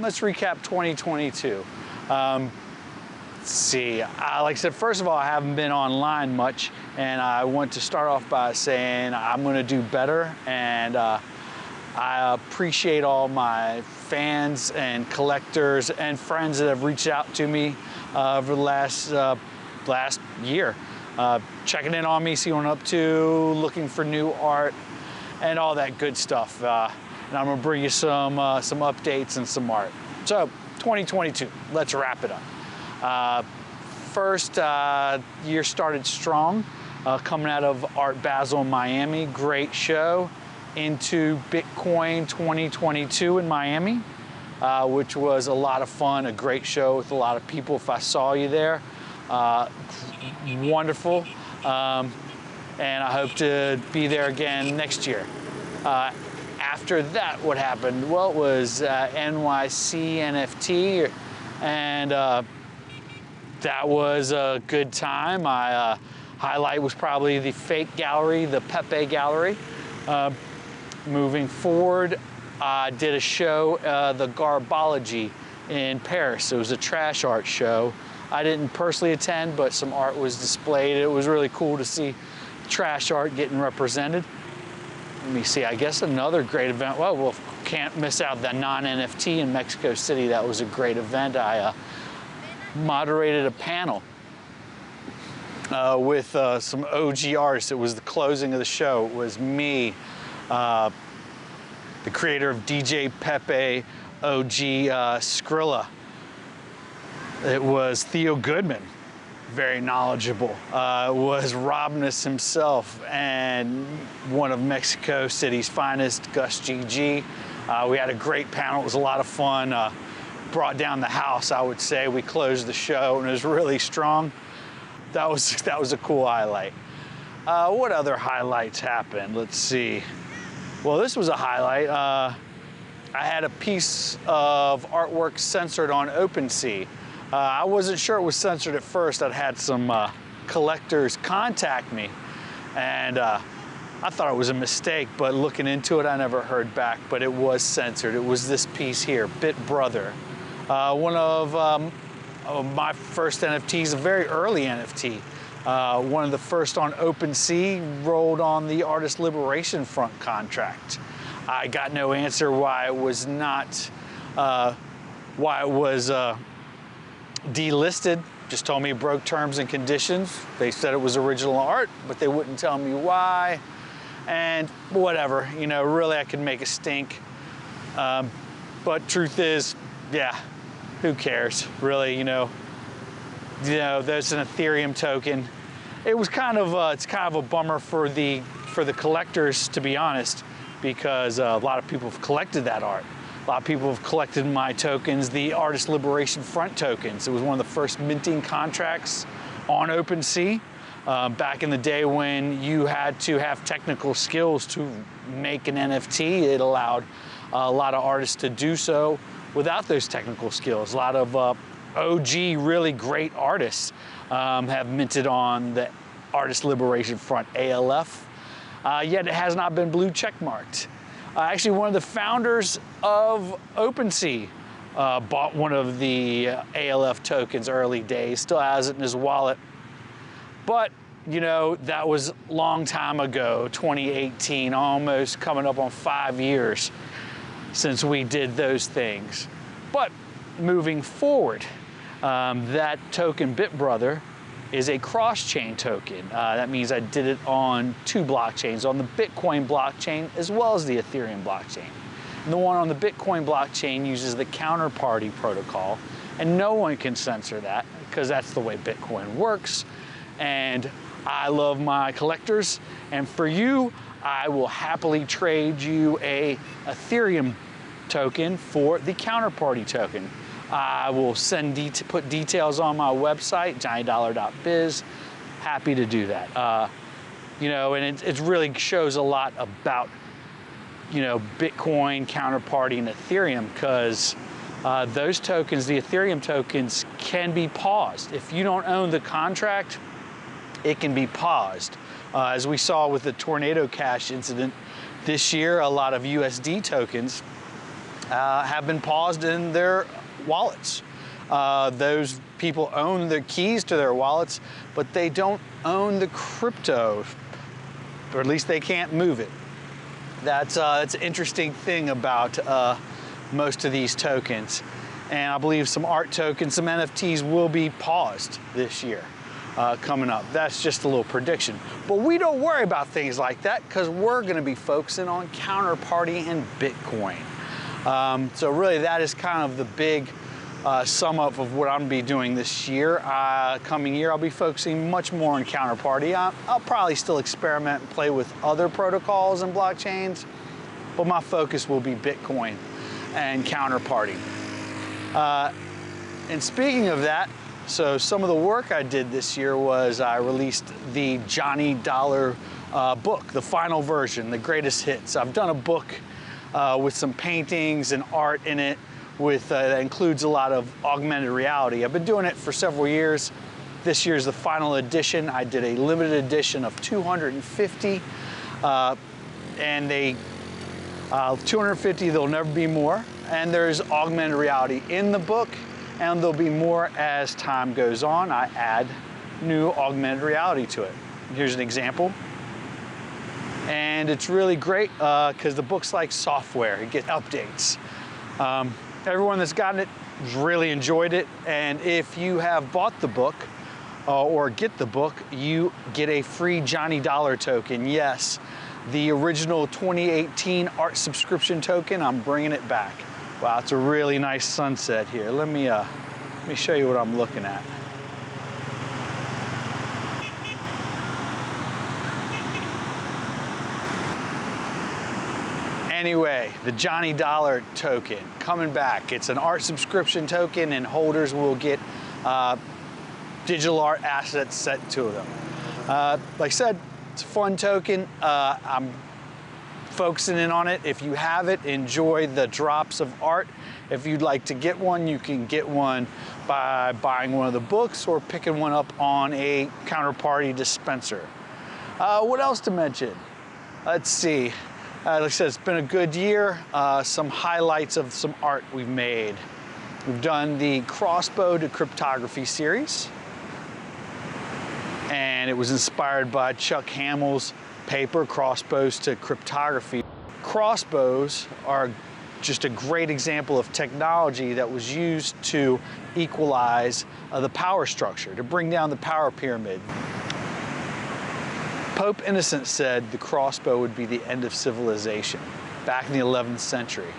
let's recap 2022. Let's see, like I said, first of all, I haven't been online much, and I want to start off by saying I'm going to do better, and I appreciate all my fans and collectors and friends that have reached out to me over the last year, checking in on me, see what I'm up to, looking for new art, and all that good stuff. And I'm gonna bring you some updates and some art. So 2022, let's wrap it up. First year started strong, coming out of Art Basel in Miami, great show, into Bitcoin 2022 in Miami, which was a lot of fun, a great show with a lot of people. If I saw you there, wonderful, and I hope to be there again next year. After that, what happened? Well, it was NYC NFT, and that was a good time. My highlight was probably the fake gallery, the Pepe gallery. Moving forward, I did a show, the Garbology in Paris. It was a trash art show. I didn't personally attend, but some art was displayed. It was really cool to see trash art getting represented. Let me see, I guess another great event. Well, can't miss out the non-NFT in Mexico City. That was a great event. I moderated a panel with some OG artists. It was the closing of the show. It was me, the creator of DJ Pepe, OG Skrilla. It was Theo Goodman, very knowledgeable. It was Robness himself and one of Mexico City's finest, Gus GG. We had a great panel. It was a lot of fun. Brought down the house, I would say. We closed the show, and it was really strong. That was a cool highlight. What other highlights happened? Let's see. Well, this was a highlight. I had a piece of artwork censored on OpenSea. I wasn't sure it was censored at first. I'd had some collectors contact me, and I thought it was a mistake, but looking into it, I never heard back, but it was censored. It was this piece here, Bit Brother. One of my first NFTs, a very early NFT. One of the first on OpenSea, rolled on the Artist Liberation Front contract. I got no answer why it was not, why it was delisted. Just told me it broke terms and conditions. They said it was original art, but they wouldn't tell me why. And whatever, you know, really I could make a stink. But truth is, yeah, who cares, really, you know, there's an Ethereum token. It was kind of, it's kind of a bummer for the collectors, to be honest, because a lot of people have collected that art. A lot of people have collected my tokens, the Artist Liberation Front tokens. It was one of the first minting contracts on OpenSea. Back in the day when you had to have technical skills to make an NFT, it allowed a lot of artists to do so without those technical skills. A lot of OG, really great artists have minted on the Artist Liberation Front, ALF, yet it has not been blue check marked. Actually, one of the founders of OpenSea bought one of the ALF tokens early days, still has it in his wallet. But, you know, that was a long time ago, 2018, almost coming up on 5 years since we did those things. But moving forward, that token Bit Brother is a cross-chain token. That means I did it on 2 blockchains, on the Bitcoin blockchain as well as the Ethereum blockchain. And the one on the Bitcoin blockchain uses the counterparty protocol, and no one can censor that because that's the way Bitcoin works. And I love my collectors, and for you, I will happily trade you a Ethereum token for the counterparty token. I will put details on my website, johnnydollar.biz. Happy to do that. You know, and it really shows a lot about, you know, Bitcoin, counterparty, and Ethereum, because those tokens, the Ethereum tokens, can be paused. If you don't own the contract, it can be paused. As we saw with the Tornado Cash incident this year, a lot of USD tokens have been paused in their wallets. Those people own the keys to their wallets, but they don't own the crypto, or at least they can't move it. That's an interesting thing about most of these tokens. And I believe some art tokens, some NFTs will be paused this year coming up. That's just a little prediction. But we don't worry about things like that because we're gonna be focusing on Counterparty and Bitcoin. So really that is kind of the big sum up of what I'm gonna be doing this year. Coming year, I'll be focusing much more on Counterparty. I'll probably still experiment and play with other protocols and blockchains, but my focus will be Bitcoin and Counterparty. And speaking of that, so some of the work I did this year was I released the Johnny Dollar book, the final version, the greatest hits. I've done a book with some paintings and art in it that includes a lot of augmented reality. I've been doing it for several years. This year's the final edition. I did a limited edition of 250, and 250, there'll never be more. And there's augmented reality in the book, and there'll be more as time goes on. I add new augmented reality to it. Here's an example. And it's really great because the book's like software. It gets updates. Everyone that's gotten it has really enjoyed it. And if you have bought the book or get the book, you get a free Johnny Dollar token. Yes, the original 2018 art subscription token, I'm bringing it back. Wow, it's a really nice sunset here. Let me show you what I'm looking at. Anyway, the Johnny Dollar token coming back. It's an art subscription token, and holders will get digital art assets sent to them. Like I said, it's a fun token. I'm focusing in on it. If you have it, enjoy the drops of art. If you'd like to get one, you can get one by buying one of the books or picking one up on a Counterparty dispenser. What else to mention? Let's see. Like I said, it's been a good year. Some highlights of some art we've made. We've done the Crossbow to Cryptography series, and it was inspired by Chuck Hamill's paper, Crossbows to Cryptography. Crossbows are just a great example of technology that was used to equalize the power structure, to bring down the power pyramid. Pope Innocent said the crossbow would be the end of civilization back in the 11th century.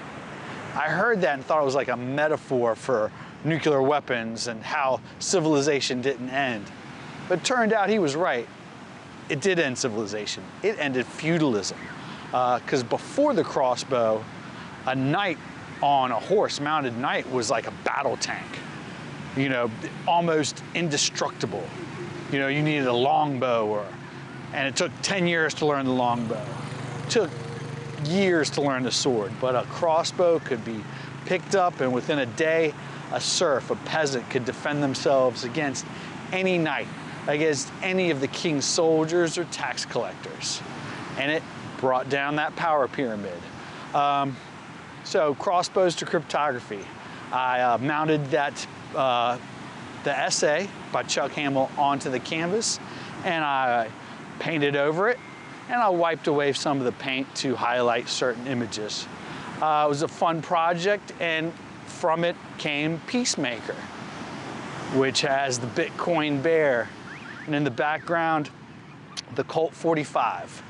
I heard that and thought it was like a metaphor for nuclear weapons and how civilization didn't end. But it turned out he was right. It did end civilization. It ended feudalism. Because before the crossbow, a knight on a horse, mounted knight, was like a battle tank. You know, almost indestructible. You know, you needed a longbow, and it took 10 years to learn the longbow. It took years to learn the sword, but a crossbow could be picked up, and within a day, a serf, a peasant, could defend themselves against any knight, against any of the king's soldiers or tax collectors. And it brought down that power pyramid. So Crossbows to Cryptography. I mounted that, the essay by Chuck Hamill onto the canvas, and I painted over it, and I wiped away some of the paint to highlight certain images. It was a fun project, and from it came Peacemaker, which has the Bitcoin bear, and in the background, the Colt 45,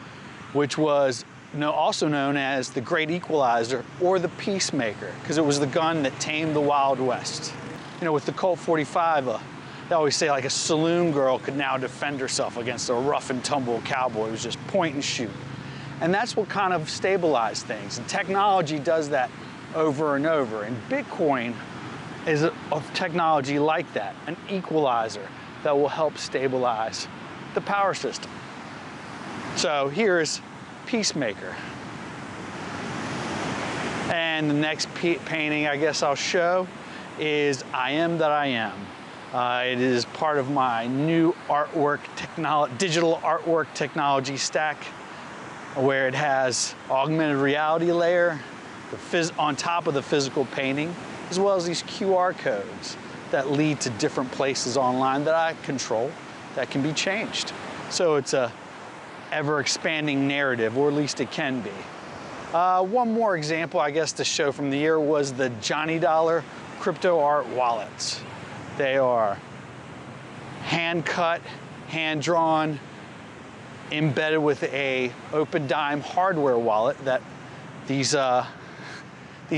which was also known as the Great Equalizer or the Peacemaker, because it was the gun that tamed the Wild West. You know, with the Colt 45, they always say like a saloon girl could now defend herself against a rough and tumble cowboy. It was just point and shoot. And that's what kind of stabilized things. And technology does that over and over. And Bitcoin is a technology like that, an equalizer that will help stabilize the power system. So here's Peacemaker. And the next painting I guess I'll show is I Am That I Am. It is part of my new artwork digital artwork technology stack, where it has augmented reality layer, on top of the physical painting, as well as these QR codes that lead to different places online that I control that can be changed. So it's a ever-expanding narrative, or at least it can be. One more example, I guess, to show from the year was the Johnny Dollar crypto art wallets. They are hand-cut, hand-drawn, embedded with a Opendime hardware wallet that these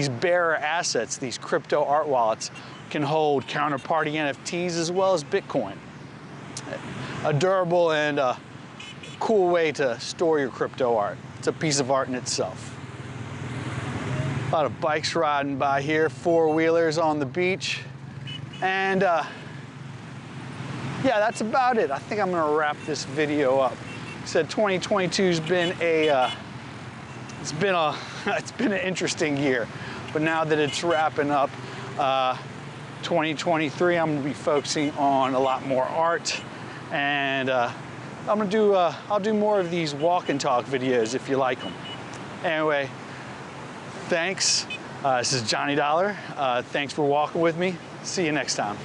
bearer assets, these crypto art wallets, can hold counterparty NFTs as well as Bitcoin. A durable and cool way to store your crypto art. It's a piece of art in itself. A lot of bikes riding by here, four-wheelers on the beach. And yeah, that's about it. I think I'm gonna wrap this video up. I said 2022's been it's been an interesting year, but now that it's wrapping up, 2023, I'm gonna be focusing on a lot more art, and I'll do more of these walk and talk videos if you like them. Anyway, thanks. This is Johnny Dollar. Thanks for walking with me. See you next time.